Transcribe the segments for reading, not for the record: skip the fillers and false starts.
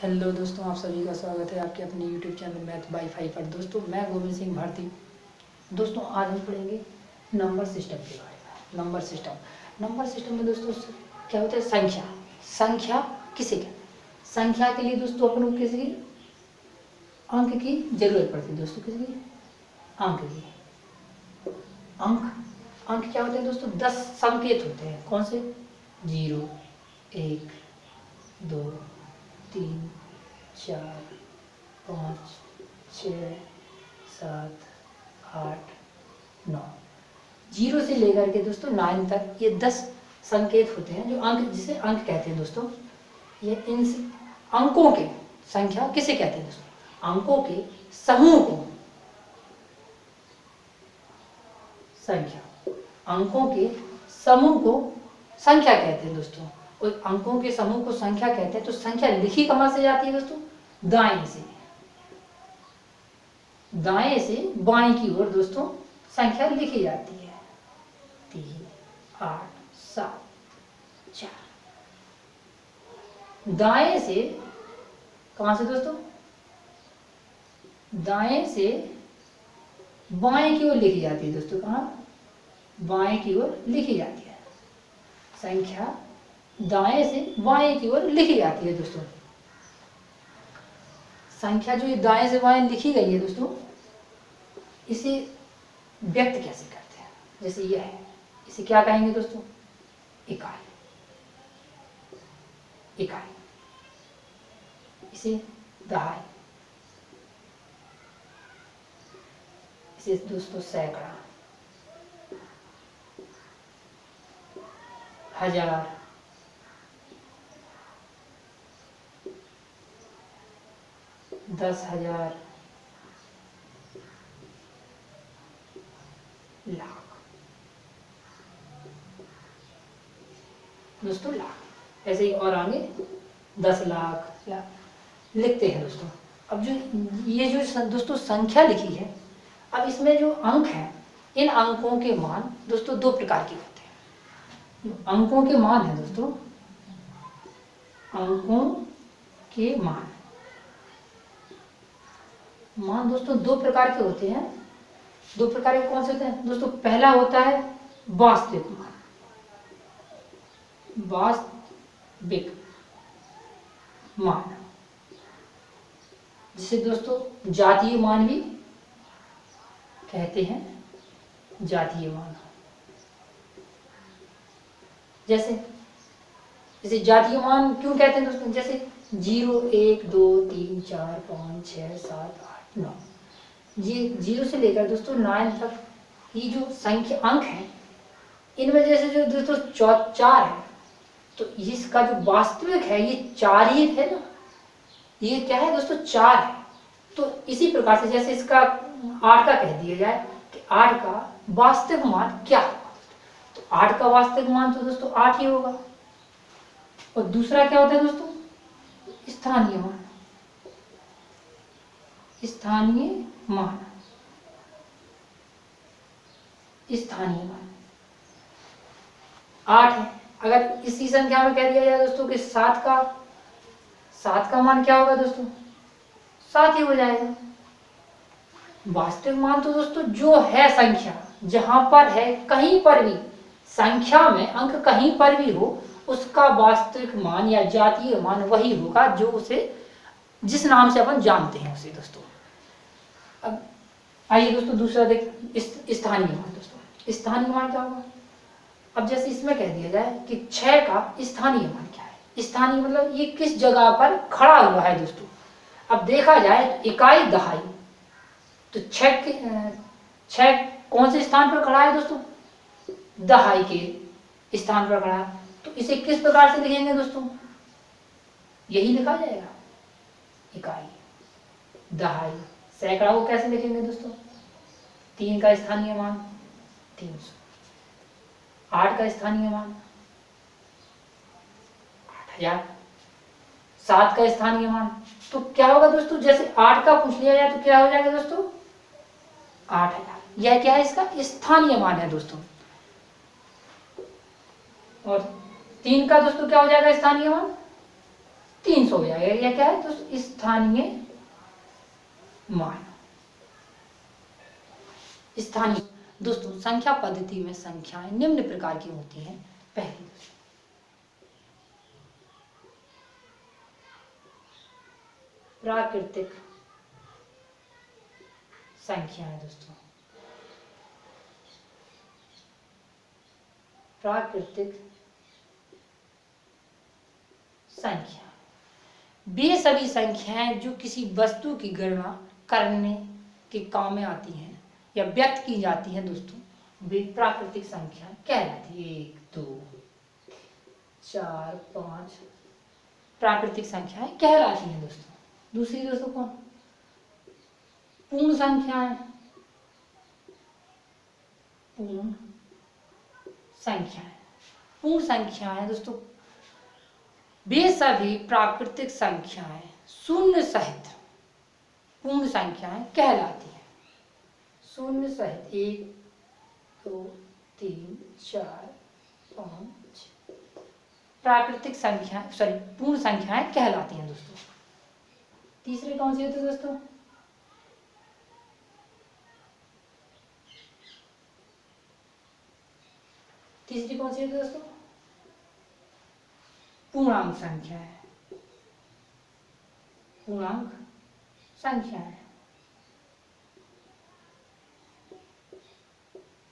Hello दोस्तों, आप सभी का स्वागत है आपके अपने यूट्यूब चैनल मैथ बाई 5 पर। दोस्तों मैं गोविंद सिंह भारती। दोस्तों आज हम पढ़ेंगे नंबर सिस्टम के बारे में। नंबर सिस्टम में दोस्तों क्या होता है? संख्या किसे कहते हैं? संख्या के लिए दोस्तों अपन को किसी अंक की जरूरत पड़ती है। दोस्तों किसी अंक की अंक क्या होते हैं दोस्तों? 10 संकेत होते हैं। कौन से? 0, 1, 2, 3, 4, 5, 6, 7, 8, 9। 0 से लेकर के दोस्तों 9 तक ये 10 संकेत होते हैं जो अंक, जिसे अंक कहते हैं दोस्तों। ये इन अंकों के संख्या किसे कहते हैं दोस्तों? अंकों के समूह को संख्या, अंकों के समूह को संख्या कहते हैं दोस्तों। और अंकों के समूह को संख्या कहते हैं। तो संख्या लिखी कहां से जाती है दोस्तों? दाएं से बाएं की ओर दोस्तों संख्या लिखी जाती है। 3, 8, 7, 4। दाएं से कहां से दोस्तों? दाएं से बाएं की ओर लिखी जाती है दोस्तों। कहां? बाएं की ओर लिखी जाती है। संख्या दाएं से बाएं की ओर लिखी जाती है दोस्तों। संख्या जो ये दाएं से बाएं लिखी गई है दोस्तों, इसे व्यक्त कैसे करते हैं? जैसे यह है, इसे क्या कहेंगे दोस्तों? इकाई। इसे दहाई, इसे दोस्तों सैकड़ा, हजार, 10,000, लाख। दोस्तों लाख, ऐसे ही और आगे 10 लाख लिखते हैं दोस्तों। अब जो ये जो दोस्तों संख्या लिखी है, अब इसमें जो अंक है, इन अंकों के मान दोस्तों 2 प्रकार के होते हैं। अंकों के मान है दोस्तों, अंकों के मान दोस्तों 2 प्रकार के होते हैं। 2 प्रकार के कौन से होते हैं दोस्तों? पहला होता है वास्तविक मान, जिसे दोस्तों जातीय मान भी कहते हैं। जातीय मान जैसे जातीय मान क्यों कहते हैं दोस्तों? जैसे 0, 1, 2, 3, 4, 5, 6, 7, 8, 9। ये 0 से लेकर दोस्तों 9 तक ये जो संख्या अंक है, इनमें जैसे जो दोस्तों 4 है, तो इसका जो वास्तविक है ये 4 ही है ना। ये क्या है दोस्तों? 4 है। तो इसी प्रकार से जैसे इसका 8 का कह दिया जाए कि 8 का वास्तविक मान क्या होगा, तो 8 का वास्तविक मान तो दोस्तों 8 ही होगा। और दूसरा क्या होता है दोस्तों? स्थानीय मान। 8 है। अगर इसी संख्या में कह दिया जाए दोस्तों कि 7 का मान क्या होगा दोस्तों? 7 ही हो जाएगा। वास्तविक मान तो दोस्तों जो है संख्या, जहां पर है, कहीं पर भी संख्या में अंक कहीं पर भी हो, उसका वास्तविक मान या जातीय मान वही होगा जो उसे जिस नाम से अपन जानते हैं उसे दोस्तों। अब आइए दोस्तों दूसरा देख, स्थानीय मान। दोस्तों स्थानीय मान क्या होगा? अब जैसे इसमें कह दिया जाए कि 6 का स्थानीय मान क्या है? स्थानीय मतलब ये किस जगह पर खड़ा हुआ है दोस्तों। अब देखा जाए तो इकाई दहाई, तो 6 कौन से स्थान पर खड़ा है दोस्तों? दहाई के स्थान पर खड़ा है। तो इसे किस प्रकार से लिखेंगे दोस्तों? यही लिखा जाएगा, इकाई, दहाई। सैकड़ा को कैसे लिखेंगे दोस्तों? 3 का स्थानीय मान 300, 8 का स्थानीय मान 8,000, 7 का स्थानीय मान, तो क्या होगा दोस्तों? जैसे 8 का पूछ लिया जाए तो क्या हो जाएगा दोस्तों? 8,000। यह क्या है? इसका स्थानीय मान है दोस्तों। और 3 का दोस्तों क्या हो जाएगा स्थानीय मान? 300 हो जाएगा। यह क्या है दोस्तों, स्थानीय मान। स्थानीय दोस्तों संख्या पद्धति में संख्याएं निम्न प्रकार की होती हैं। पहली प्राकृतिक संख्याएं दोस्तों, प्राकृतिक संख्या वे सभी संख्याएं जो किसी वस्तु की गणना करने के काम में आती हैं या व्यक्त की जाती हैं दोस्तों, वे प्राकृतिक संख्याएं कहलाती है। 1 2 4 5 प्राकृतिक संख्याएं कहलाती हैं दोस्तों। दूसरी दोस्तों कौन, पूर्ण संख्याएं। पूर्ण संख्याएं, पूर्ण संख्याएं दोस्तों वे सभी प्राकृतिक संख्याएं शून्य सहित पूर्ण संख्याएं कहलाती हैं। शून्य सहित 1 2 3 4 5 प्राकृतिक संख्याएं पूर्ण संख्याएं कहलाती हैं दोस्तों। तीसरे कौन सी होती है दोस्तों, तीसरी कौन सी होती है दोस्तों, पूर्णांक संख्याएं। पूर्णांक संख्याएं,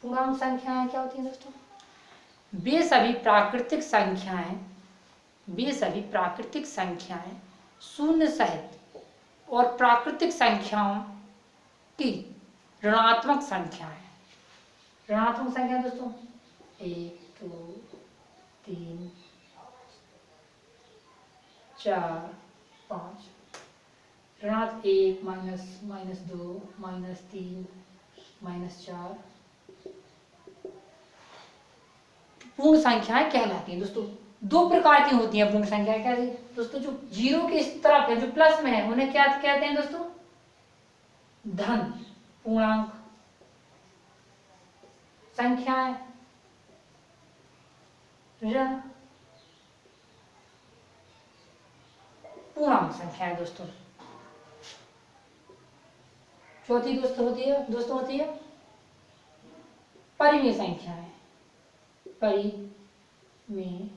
पूर्णांक संख्याएं क्या होती हैं दोस्तों, वे सभी प्राकृतिक संख्याएं, वे सभी प्राकृतिक संख्याएं शून्य सहित और प्राकृतिक संख्याओं की ऋणात्मक संख्याएं। ऋणात्मक संख्या दोस्तों 1 2 3 4 5 ऋणात्मक 1 -2 -3 -4 पूर्ण संख्याएं कहलाती हैं दोस्तों। दो प्रकार की होती हैं पूर्ण संख्याएं। क्या दोस्तों, जो जीरो की इस तरफ है, जो प्लस में है, उन्हें क्या कहते हैं दोस्तों, धन पूर्णांक संख्याएं। ऋण पूर्णांक संख्याएं दोस्तों। चौथी दोस्तों होती है परिमेय संख्याएं। परिमेय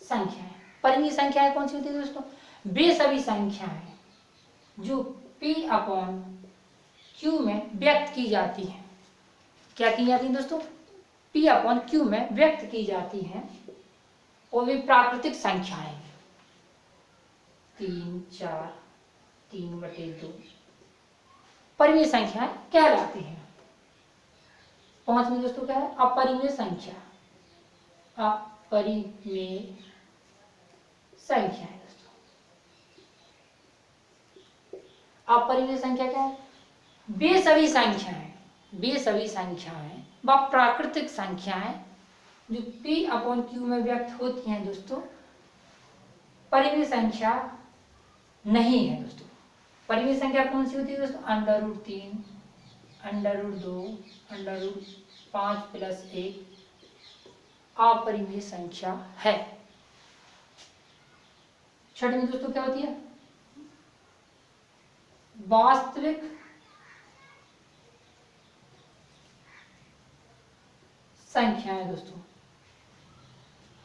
संख्याएं, परिमेय संख्याएं कौन सी होती है दोस्तों, वे सभी संख्याएं जो P/Q में व्यक्त की जाती हैं। क्या की जाती है दोस्तों, P/Q में व्यक्त की जाती हैं और वे प्राकृतिक संख्याएं 3 4 3/2 परिमेय संख्याएं कहलाती हैं। पांचवी दोस्तों क्या है, अपरिमेय संख्या। अपरिमेय संख्या है दोस्तों। अपरिमेय संख्या क्या है, वे सभी संख्याएं व प्राकृतिक संख्याएं जो P/Q में व्यक्त होती हैं दोस्तों, परिमेय संख्या नहीं है दोस्तों। परिमेय संख्या कौन सी होती है दोस्तों, √3 √2 √5 + 1 अपरिमेय संख्या है। छठवीं दोस्तों क्या होती है, वास्तविक संख्याएं दोस्तों।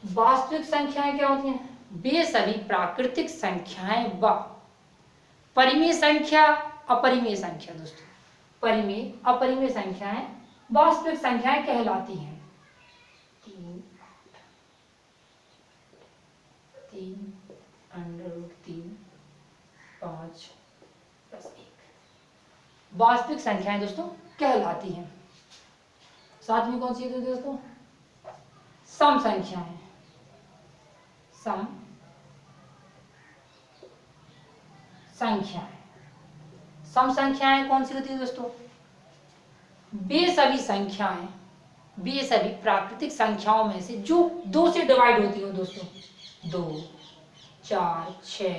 वास्तविक संख्याएं क्या होती हैं, वे सभी प्राकृतिक संख्याएं व परिमेय संख्या अपरिमेय संख्या दोस्तों। परिमेय अपरिमेय संख्याएं वास्तविक संख्याएं कहलाती हैं। 3 √3 5 + 1 वास्तविक संख्याएं दोस्तों कहलाती हैं। सातवीं कौन सी है दोस्तों, सम संख्याएं। सम संख्याएं, सम संख्याएं कौन सी होती है दोस्तों, वे सभी प्राकृतिक संख्याओं में से जो 2 से डिवाइड होती हो दोस्तों। 2 4 6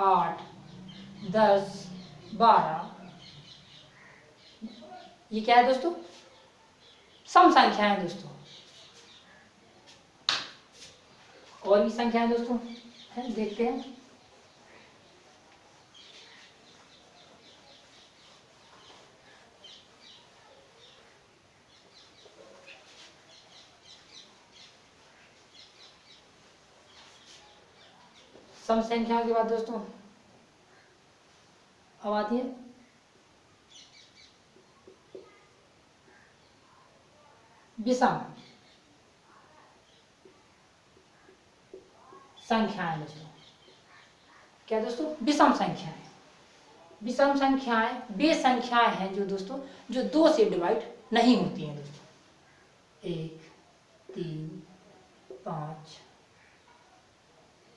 8 10 12 ये क्या है दोस्तों, सम संख्याएं दोस्तों। और भी संख्याएं दोस्तों हैं, देखते हैं। सम संख्याओं के बाद दोस्तों अब आती है विषम संख्याएं दोस्तों। क्या दोस्तों? विषम संख्याएं। विषम संख्याएं वे संख्याएं हैं जो दोस्तों जो 2 से डिवाइड नहीं होती हैं दोस्तों। 1, 3, 5,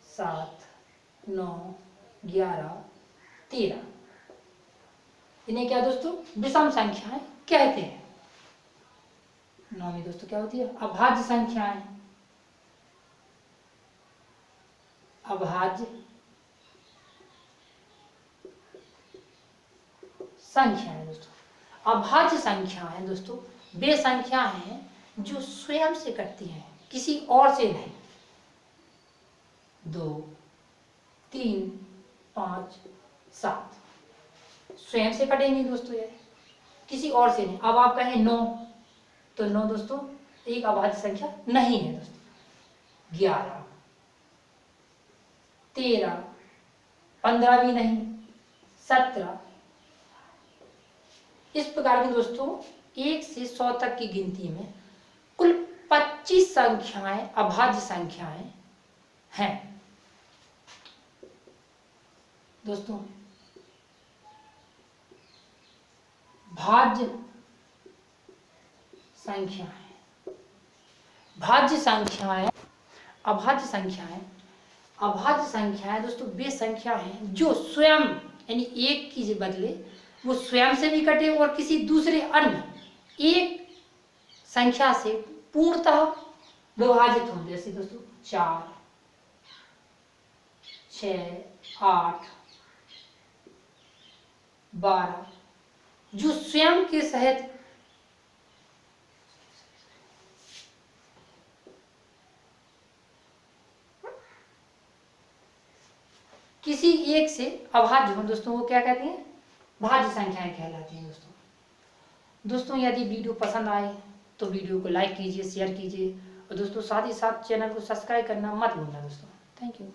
7, 9, 11, 13, इन्हें क्या दोस्तों? विषम संख्याएं कहते हैं। 9वीं दोस्तों क्या होती है? अभाज्य संख्याएं। अभाज्य संख्याएं दोस्तों। अभाज्य संख्याएं दोस्तों वे संख्या हैं जो स्वयं से कटती हैं, किसी और से नहीं। 2, 3, 5, 7 स्वयं से कटेंगे दोस्तों, ये किसी और से नहीं। अब आप कहें 9, तो 9 दोस्तों एक अभाज्य संख्या नहीं है दोस्तों। 11, 13, 15 भी नहीं, 17, इस प्रकार के दोस्तों 1 से 100 तक की गिनती में कुल 25 संख्याएं अभाज्य संख्याएं हैं दोस्तों। भाज्य संख्याएं, भाज्य संख्याएं, अभाज्य संख्याएं। अभाज्य संख्याएं दोस्तों वे संख्या हैं जो स्वयं यानी एक की बदले वो स्वयं से भी कटे और किसी दूसरे अन्य एक संख्या से पूर्णतः विभाजित हो। जैसे दोस्तों 4, 6, 8, 12 जो स्वयं के सहित किसी एक से अभाज्य हो दोस्तों, वो क्या कहती हैं? भाज्य संख्याएं कहलाती हैं दोस्तों। यदि वीडियो पसंद आए तो वीडियो को लाइक कीजिए, शेयर कीजिए और दोस्तों साथ ही साथ चैनल को सब्सक्राइब करना मत भूलना दोस्तों। Thank you.